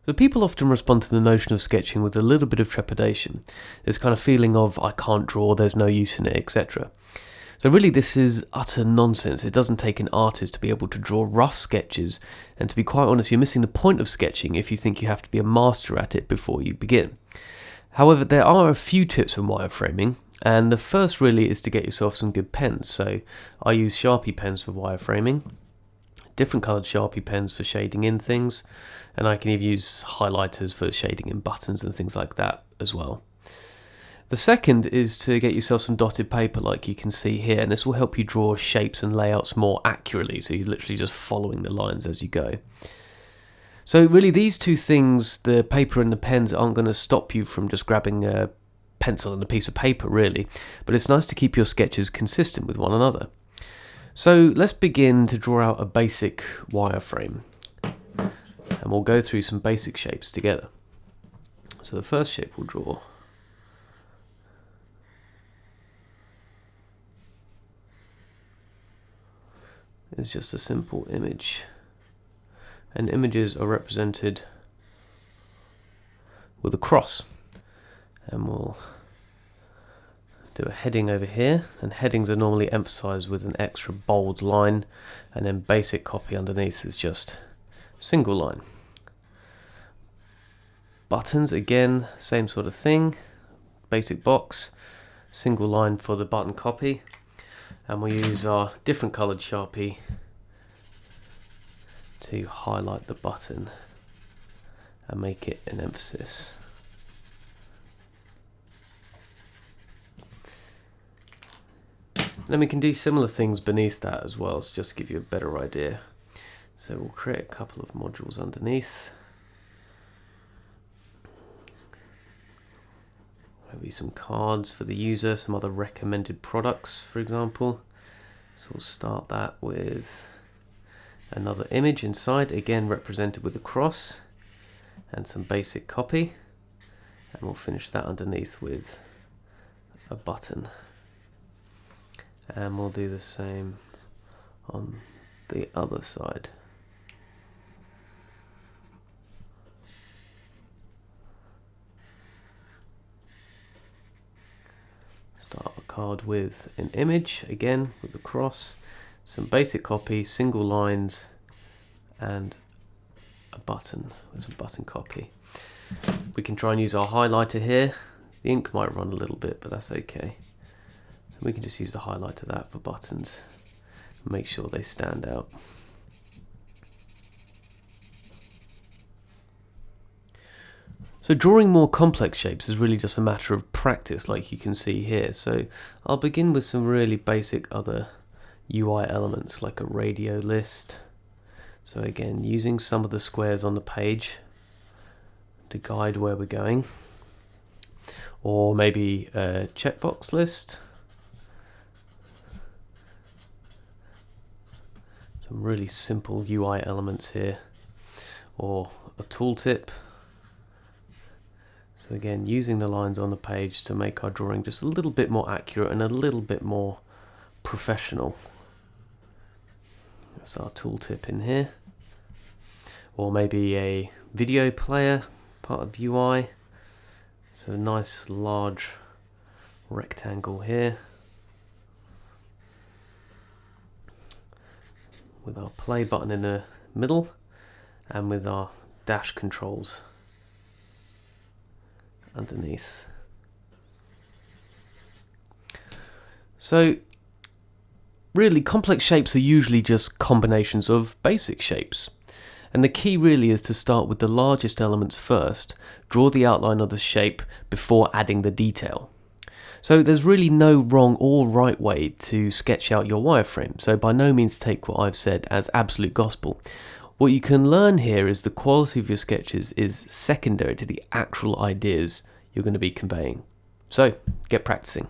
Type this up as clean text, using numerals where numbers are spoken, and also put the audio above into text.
So people often respond to the notion of sketching with a little bit of trepidation. This kind of feeling of, I can't draw, there's no use in it, etc. So really this is utter nonsense. It doesn't take an artist to be able to draw rough sketches, and to be quite honest, you're missing the point of sketching if you think you have to be a master at it before you begin. However, there are a few tips for wireframing, and the first really is to get yourself some good pens. So I use Sharpie pens for wireframing, different coloured Sharpie pens for shading in things, and I can even use highlighters for shading in buttons and things like that as well. The second is to get yourself some dotted paper like you can see here, and this will help you draw shapes and layouts more accurately, so you're literally just following the lines as you go. So really these two things, the paper and the pens, aren't going to stop you from just grabbing a pencil and a piece of paper really, but it's nice to keep your sketches consistent with one another. So let's begin to draw out a basic wireframe, and we'll go through some basic shapes together. So the first shape we'll draw is just a simple image, and images are represented with a cross, and we'll do a heading over here, and headings are normally emphasized with an extra bold line, and then basic copy underneath is just single line. Buttons, again, same sort of thing, basic box, single line for the button copy, and we'll use our different coloured Sharpie to highlight the button and make it an emphasis. Then we can do similar things beneath that as well, so just to give you a better idea. So we'll create a couple of modules underneath. Maybe some cards for the user, some other recommended products, for example. So we'll start that with another image inside, again represented with a cross, and some basic copy. And we'll finish that underneath with a button. And we'll do the same on the other side. Start a card with an image, again with a cross, some basic copy, single lines, and a button with some button copy. We can try and use our highlighter here. The ink might run a little bit, but that's okay. We can just use the highlighter that for buttons, make sure they stand out. So drawing more complex shapes is really just a matter of practice, like you can see here. So I'll begin with some really basic other UI elements like a radio list. So again, using some of the squares on the page to guide where we're going, or maybe a checkbox list. Some really simple UI elements here, or a tooltip. So again, using the lines on the page to make our drawing just a little bit more accurate and a little bit more professional. That's our tooltip in here. Or maybe a video player, part of UI. So a nice large rectangle here, with our play button in the middle, and with our dash controls underneath. So really complex shapes are usually just combinations of basic shapes, and the key really is to start with the largest elements first, draw the outline of the shape before adding the detail. So there's really no wrong or right way to sketch out your wireframe, so by no means take what I've said as absolute gospel. What you can learn here is the quality of your sketches is secondary to the actual ideas you're going to be conveying. So get practicing.